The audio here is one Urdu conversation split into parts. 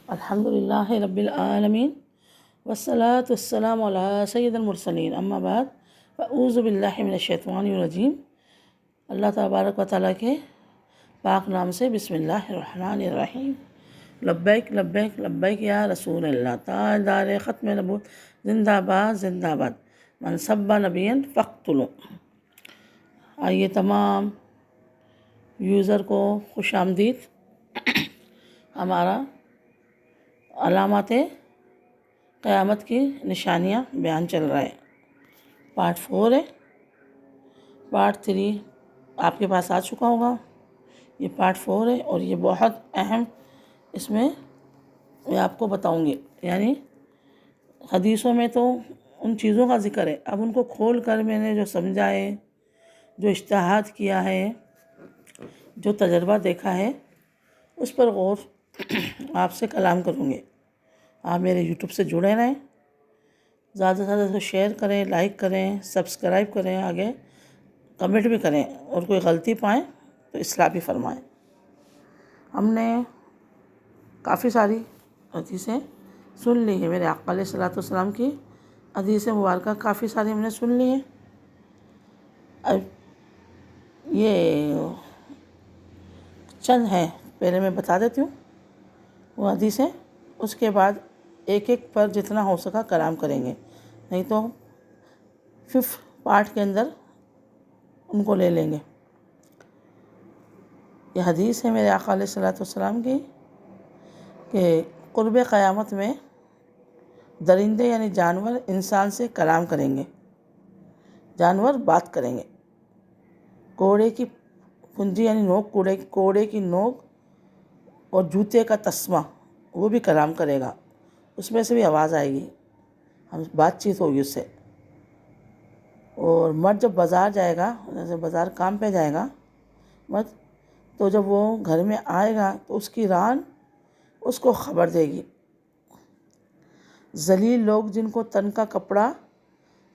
الحمد للہ رب العالمین والصلاة والسلام علی سید المرسلین اما بعد فاعوذ باللہ من الشیطان الرجیم۔ اللہ تبارک و تعالیٰ کے پاک نام سے بسم اللہ الرحمن الرحیم۔ لبیک لبیک لبیک یا رسول اللہ، تاجدار ختم نبوت زندہ باد زندہ باد، من سب نبین فاقتلوا۔ آئیے تمام یوزر کو خوش آمدید۔ ہمارا علامات قیامت کی نشانیاں بیان چل رہا ہے، پارٹ 4 ہے۔ پارٹ 3 آپ کے پاس آ چکا ہوگا، یہ پارٹ 4 ہے اور یہ بہت اہم، اس میں آپ کو بتاؤں گی، یعنی حدیثوں میں تو ان چیزوں کا ذکر ہے، اب ان کو کھول کر میں نے جو سمجھا ہے، جو اجتہاد کیا ہے، جو تجربہ دیکھا ہے، اس پر غور آپ سے کلام کروں گے۔ آپ میرے یوٹیوب سے جڑے رہیں، زیادہ سے زیادہ سے شیئر کریں، لائک کریں، سبسکرائب کریں، آگے کمنٹ بھی کریں، اور کوئی غلطی پائیں تو اصلاح بھی فرمائیں۔ ہم نے کافی ساری حدیثیں سن لی ہیں، میرے آقا علیہ الصلوۃ والسلام کی حدیث مبارکہ کافی ساری ہم نے سن لی ہیں۔ اب یہ چند ہیں، پہلے میں بتا دیتی ہوں وہ حدیثیں، اس کے بعد ایک ایک پر جتنا ہو سکا کلام کریں گے، نہیں تو 5 پارٹ کے اندر ان کو لے لیں گے۔ یہ حدیث ہے میرے آقا علیہ الصلوۃ والسلام کی کہ قرب قیامت میں درندے یعنی جانور انسان سے کلام کریں گے، جانور بات کریں گے۔ کوڑے کی پھنجی یعنی نوک، کوڑے کی نوک اور جوتے کا تسمہ وہ بھی کلام کرے گا، اس میں سے بھی آواز آئے گی، ہم بات چیت ہوگی اس سے۔ اور مرد جب بازار جائے گا، جیسے بازار کام پہ جائے گا مرد، تو جب وہ گھر میں آئے گا تو اس کی ران اس کو خبر دے گی۔ ذلیل لوگ جن کو تن کا کپڑا،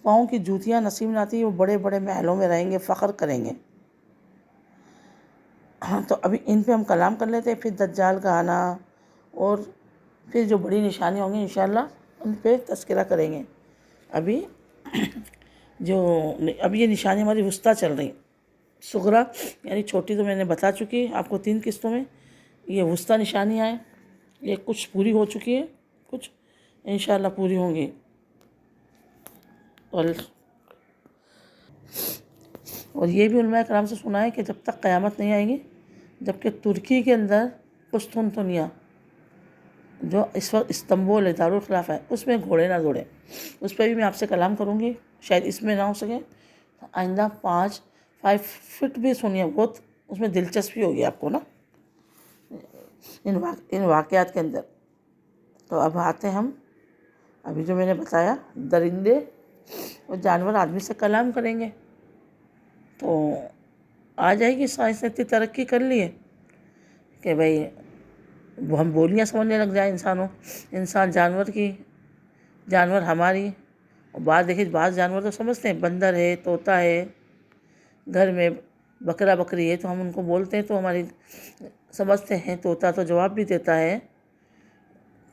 پاؤں کی جوتیاں نصیب نہ آتی، وہ بڑے بڑے محلوں میں رہیں گے، فخر کریں گے۔ تو ابھی ان پہ ہم کلام کر لیتے ہیں، پھر دجال کا آنا اور پھر جو بڑی نشانیاں ہوں گی انشاءاللہ ان پہ تذکرہ کریں گے۔ ابھی یہ نشانی ہماری وسطیٰ چل رہی، صغریٰ یعنی چھوٹی تو میں نے بتا چکی آپ کو 3 قسطوں میں، یہ وسطیٰ نشانیاں ہیں، یہ کچھ پوری ہو چکی ہے، کچھ انشاءاللہ پوری ہوں گی۔ اور یہ بھی علماء کرام سے سنا ہے کہ جب تک قیامت نہیں آئے گی، جبکہ ترکی کے اندر قسطنطنیہ جو اس وقت استنبول ہے، دارالخلافہ ہے، اس میں گھوڑے نہ دوڑیں، اس پہ بھی میں آپ سے کلام کروں گی، شاید اس میں نہ ہو سکے آئندہ 5 فٹ بھی سنیے، بہت اس میں دلچسپی ہوگی آپ کو نا ان واقعات کے اندر۔ تو اب آتے ہم، ابھی جو میں نے بتایا درندے اور جانور آدمی سے کلام کریں گے، تو آ جائے گی، سائنس نے اتنی ترقی کر لی ہے کہ بھئی ہم بولیاں سمجھنے لگ جائیں، انسان جانور کی، جانور ہماری۔ اور بعض جانور تو سمجھتے ہیں، بندر ہے، طوطا ہے، گھر میں بکرا بکری ہے تو ہم ان کو بولتے ہیں تو ہماری سمجھتے ہیں، طوطا تو جواب بھی دیتا ہے،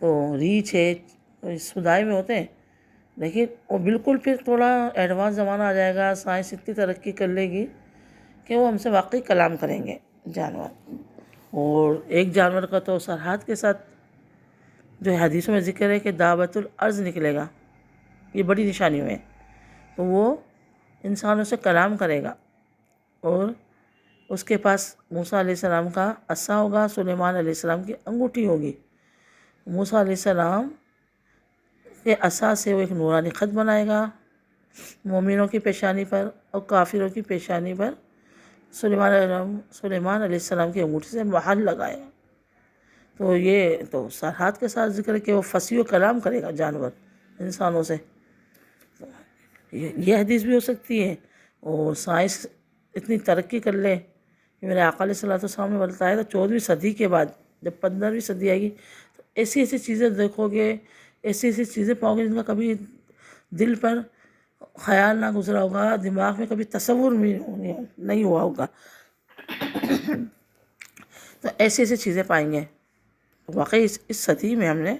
تو ریچھ ہے، سدائی میں ہوتے ہیں، لیکن وہ بالکل پھر تھوڑا ایڈوانس زمانہ آ جائے گا، سائنس اتنی ترقی کر لے گی کہ وہ ہم سے واقعی کلام کریں گے جانور۔ اور ایک جانور کا تو سرحد کے ساتھ جو حدیثوں میں ذکر ہے کہ دعوت الارض نکلے گا، یہ بڑی نشانی میں، تو وہ انسانوں سے کلام کرے گا، اور اس کے پاس موسیٰ علیہ السلام کا عصا ہوگا، سلیمان علیہ السلام کی انگوٹھی ہوگی۔ موسیٰ علیہ السلام کے عصا سے وہ ایک نورانی خط بنائے گا، مومنوں کی پیشانی پر اور کافروں کی پیشانی پر سلیمان علیہ السلام کی انگوٹھی سے مہر لگائے گا۔ تو یہ تو سرحد کے ساتھ ذکر ہے کہ وہ فصیح و کلام کرے گا جانور انسانوں سے، یہ حدیث بھی ہو سکتی ہے۔ اور سائنس اتنی ترقی کر لے کہ میرے آقا علیہ الصلوۃ والسلام نے بتایا تھا 14ویں صدی کے بعد جب 15ویں صدی آئے گی تو ایسی ایسی چیزیں دیکھو گے، ایسی ایسی چیزیں پاؤ گے جن کا کبھی دل پر خیال نہ گزرا ہوگا، دماغ میں کبھی تصور بھی نہیں ہوا ہوگا، تو ایسی ایسی چیزیں پائیں گے۔ واقعی اس صدی میں ہم نے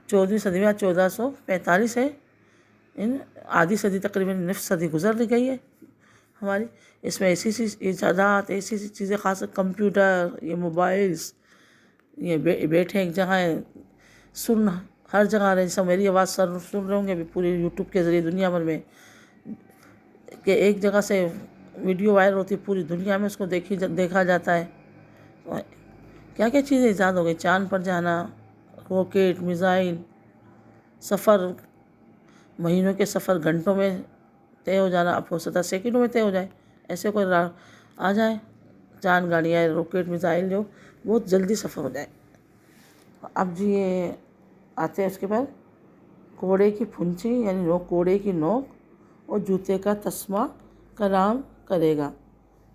14ویں صدی میں 1445 ہے، آدھی صدی تقریباً نصف صدی گزر گئی ہے ہماری. اس میں ایسی ایجادات، ایسی چیزیں، خاص کمپیوٹر، یہ موبائلس، یہ بیٹھے ایک جگہ ہر جگہ رہے. جیسا میری آواز سن رہے ہوں گے پوری یوٹیوب کے ذریعے دنیا بھر میں، کہ ایک جگہ سے ویڈیو وائرل ہوتی ہے پوری دنیا میں، اس کو دیکھا جاتا ہے. کیا کیا چیزیں ایجاد ہو گئی، چاند پر جانا، راکٹ، میزائل، سفر، مہینوں کے سفر گھنٹوں میں طے ہو جانا، اب ہو سکتا ہے سیکنڈوں میں طے ہو جائے. ایسے کوئی آ جائے چاند گاڑیاں، راکٹ، میزائل، جو بہت جلدی سفر ہو جائے. اب جی یہ آتے ہیں اس کے بعد کوڑے کی پھنچی، یعنی کوڑے کی نوک اور جوتے کا تسمہ کلام کرے گا.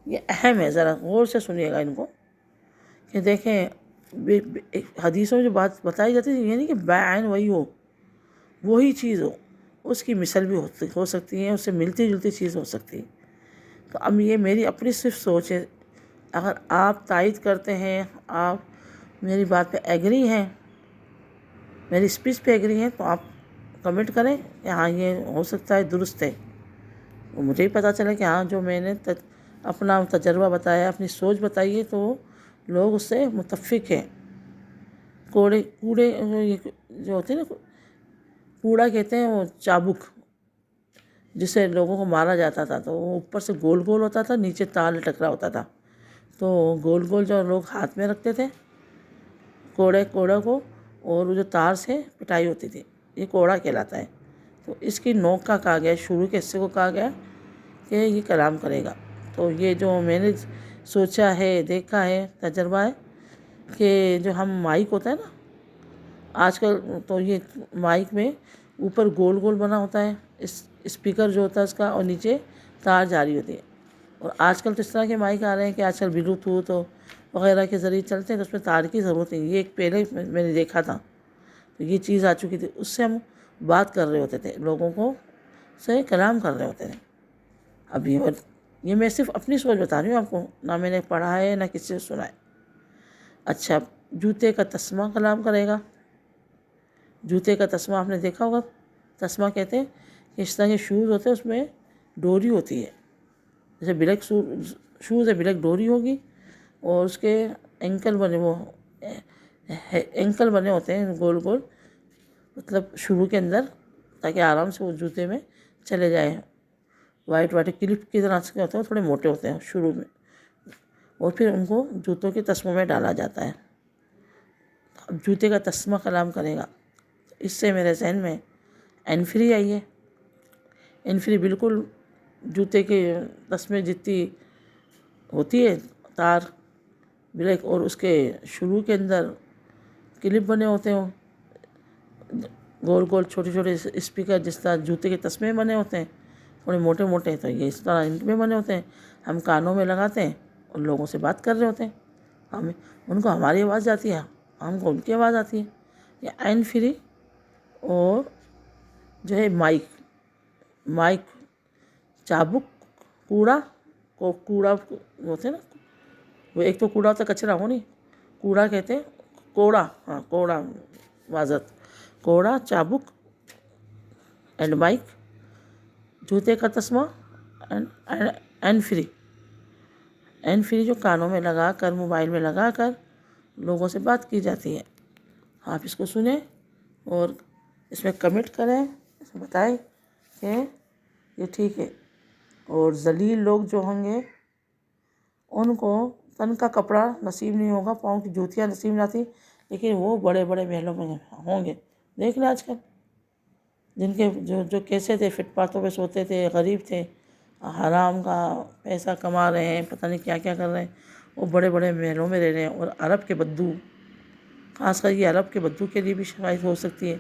یہ اہم ہے، ذرا غور سے سنیے گا ان کو، کہ دیکھیں حدیثوں میں جو بات بتائی جاتی ہے، یہ نہیں کہ بعین وہی چیز ہو، اس کی مثل بھی ہو سکتی ہے، اس سے ملتی جلتی چیز ہو سکتی ہے. تو اب یہ میری اپنی صرف سوچ ہے. اگر آپ تائید کرتے ہیں، آپ میری بات پہ ایگری ہیں، میری اسپیچ پہ ایگری ہیں، تو آپ کمنٹ کریں کہ ہاں یہ ہو سکتا ہے، درست ہے. مجھے ہی پتہ چلے کہ ہاں جو میں نے اپنا تجربہ بتایا، اپنی سوچ بتائی ہے، تو لوگ اس سے متفق ہیں. کوڑے جو ہوتے ہیں نا، کوڑا کہتے ہیں وہ چابک، جسے لوگوں کو مارا جاتا تھا، تو وہ اوپر سے گول گول ہوتا تھا، نیچے تار لٹک رہا ہوتا تھا. تو گول گول جو لوگ ہاتھ میں رکھتے تھے کوڑا کو، اور وہ جو تار سے پٹائی ہوتی تھی، یہ کوڑا کہلاتا ہے. تو اس کی نوک کا کہا گیا، شروع کے حصے کو کہا گیا کہ یہ کلام کرے گا. تو یہ جو میں نے سوچا ہے، دیکھا ہے، تجربہ ہے، کہ جو ہم مائک ہوتا ہے نا آج کل، تو یہ مائک میں اوپر گول گول بنا ہوتا ہے اسپیکر جو ہوتا ہے اس کا، اور نیچے تار جاری ہوتی ہے. اور آج کل تو اس طرح کے مائک آ رہے ہیں کہ آج کل بلوٹوتھ وغیرہ کے ذریعے چلتے ہیں، تو اس میں تار کی ضرورت نہیں. یہ ایک پہلے میں نے دیکھا تھا، تو یہ چیز آ چکی تھی. اس سے ہم بات کر رہے ہوتے تھے، لوگوں کو سے کلام کر رہے ہوتے تھے. اب یہ میں صرف اپنی سوچ بتا رہی ہوں آپ کو، نہ میں نے پڑھا ہے نہ کسی سے سنا ہے. اچھا، جوتے کا تسمہ کلام کرے گا. جوتے کا تسمہ آپ نے دیکھا ہوگا. تسمہ کہتے ہیں کہ اس طرح کے شوز ہوتے ہیں، اس میں ڈوری ہوتی ہے. جیسے بلیک شوز ہے، بلیک ڈوری ہوگی، اور اس کے اینکل بنے ہوتے ہیں گول گول، مطلب شروع کے اندر، تاکہ آرام سے وہ جوتے میں چلے جائیں. وائٹ کلپ کی طرح سے ہوتے ہیں، تھوڑے موٹے ہوتے ہیں شروع میں، اور پھر ان کو جوتوں کے تسموں میں ڈالا جاتا ہے. اب جوتے کا تسمہ کلام کرے گا. اس سے میرے ذہن میں اینفری آئی ہے. اینفری بالکل جوتے کے تسمے جتنی ہوتی ہے، تار بلیک، اور اس کے شروع کے اندر کلپ بنے ہوتے ہیں، گول گول چھوٹے چھوٹے اسپیکر، جس طرح جوتے کے تسمے بنے ہوتے ہیں تھوڑے موٹے موٹے، تو یہ اس طرح ان میں بنے ہوتے ہیں. ہم کانوں میں لگاتے ہیں اور لوگوں سے بات کر رہے ہوتے ہیں. ان کو ہماری آواز جاتی ہے، ہم کو ان کی آواز آتی ہے. یہ ہینڈ فری. اور جو ہے مائک، چابک، کوڑا ہوتے ہیں نا، وہ ایک تو کوڑا ہوتا ہے، کچرا ہو نہیں، کوڑا کہتے ہیں، کوڑا معذرت، کوڑا، چابک اینڈ مائک، جوتے کا تسمہ اینڈ فری جو کانوں میں لگا کر، موبائل میں لگا کر لوگوں سے بات کی جاتی ہے. آپ اس کو سنیں اور اس میں کمنٹ کریں، اس میں بتائیں کہ یہ ٹھیک ہے. اور ذلیل لوگ جو ہوں گے ان کو تن کا کپڑا نصیب نہیں ہوگا، پاؤں کی جوتیاں نصیب نہیں آتی، لیکن وہ بڑے بڑے محلوں میں ہوں گے. دیکھ لیں آج کل جن کے جو کیسے تھے، فٹ پاتھوں پہ سوتے تھے، غریب تھے، حرام کا پیسہ کما رہے ہیں، پتہ نہیں کیا کیا کر رہے ہیں، وہ بڑے بڑے محلوں میں رہ رہے ہیں. اور عرب کے بدو، خاص کر یہ عرب کے بدو کے لیے بھی شکایت ہو سکتی ہے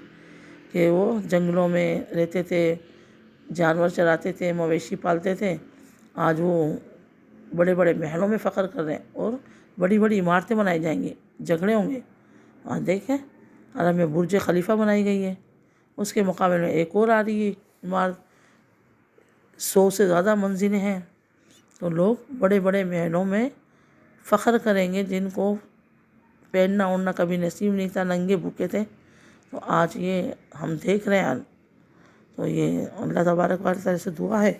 کہ وہ جنگلوں میں رہتے تھے، جانور چراتے تھے، مویشی پالتے تھے. آج وہ بڑے بڑے محلوں میں فخر کر رہے ہیں، اور بڑی بڑی عمارتیں بنائی جائیں گی، جھگڑے ہوں گے. آج دیکھیں عرب میں برج خلیفہ بنائی گئی ہے، اس کے مقابلے میں ایک اور آ رہی ہے عمارت، 100 سے زیادہ منزلیں ہیں. تو لوگ بڑے بڑے محلوں میں فخر کریں گے، جن کو پہننا اوڑھنا کبھی نصیب نہیں تھا، ننگے بھوکے تھے، تو آج یہ ہم دیکھ رہے ہیں۔ تو یہ اللہ تبارک و تعالیٰ سے دعا ہے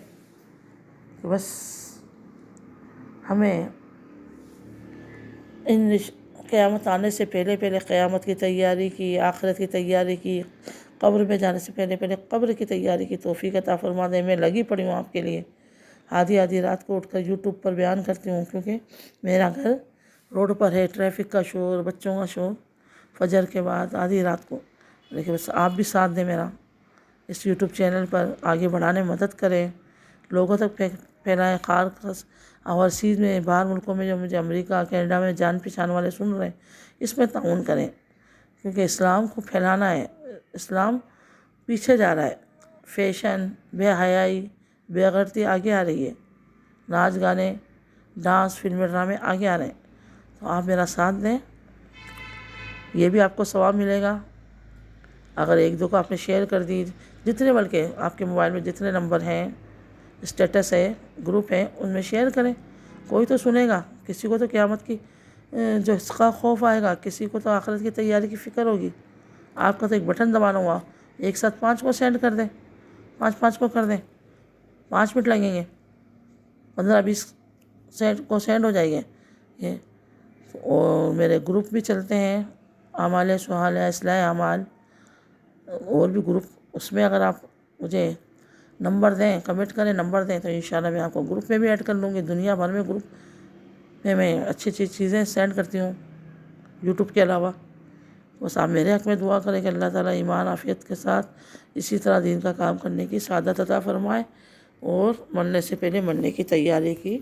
کہ بس ہمیں ان قیامت آنے سے پہلے قیامت کی تیاری کی، آخرت کی تیاری کی، قبر میں جانے سے پہلے قبر کی تیاری کی توفیق عطا فرما دے۔ میں لگی پڑی ہوں آپ کے لیے، آدھی رات کو اٹھ کر یوٹیوب پر بیان کرتی ہوں، کیونکہ میرا گھر روڈ پر ہے، ٹریفک کا شور، بچوں کا شور، فجر کے بعد آدھی رات کو، لیکن بس آپ بھی ساتھ دیں میرا، اس یوٹیوب چینل پر آگے بڑھانے میں مدد کریں، لوگوں تک پھیلائیں، خاص اوورسیز میں، باہر ملکوں میں جو مجھے امریکہ کینیڈا میں جان پہچان والے سن رہے ہیں، اس میں تعاون کریں، کیونکہ اسلام کو پھیلانا ہے۔ اسلام پیچھے جا رہا ہے، فیشن، بے حیائی، بے غیرتی آگے آ رہی ہے، ناچ گانے، ڈانس، فلمیں، ڈرامے آگے آ رہے ہیں، تو آپ میرا ساتھ دیں، یہ بھی آپ کو ثواب ملے گا۔ اگر ایک دو کو آپ نے شیئر کر دی، جتنے بلکہ آپ کے موبائل میں جتنے نمبر ہیں، اسٹیٹس ہے، گروپ ہیں، ان میں شیئر کریں، کوئی تو سنے گا، کسی کو تو قیامت کی جو اس کا خوف آئے گا، کسی کو تو آخرت کی تیاری کی فکر ہوگی۔ آپ کا تو ایک بٹن دبانا ہوا، ایک ساتھ 5 کو سینڈ کر دیں، 5 کو کر دیں، 5 منٹ لگیں گے، 15-20 کو سینڈ ہو جائے گے یہ۔ اور میرے گروپ بھی چلتے ہیں، اعمال صالحہ، اصلاح اعمال، اور بھی گروپ، اس میں اگر آپ مجھے نمبر دیں، کمنٹ کریں، نمبر دیں، تو انشاءاللہ میں آپ کو گروپ میں بھی ایڈ کر لوں گی۔ دنیا بھر میں گروپ میں اچھی چیزیں سینڈ کرتی ہوں یوٹیوب کے علاوہ۔ بس آپ میرے حق میں دعا کریں کہ اللہ تعالیٰ ایمان عافیت کے ساتھ اسی طرح دین کا کام کرنے کی سعادت عطا فرمائے، اور مرنے سے پہلے مرنے کی تیاری کی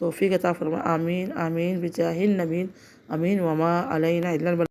توفیق عطا فرمائے۔ آمین آمین بجاہ النبی، آمین۔ وما علینا الا البلاغ۔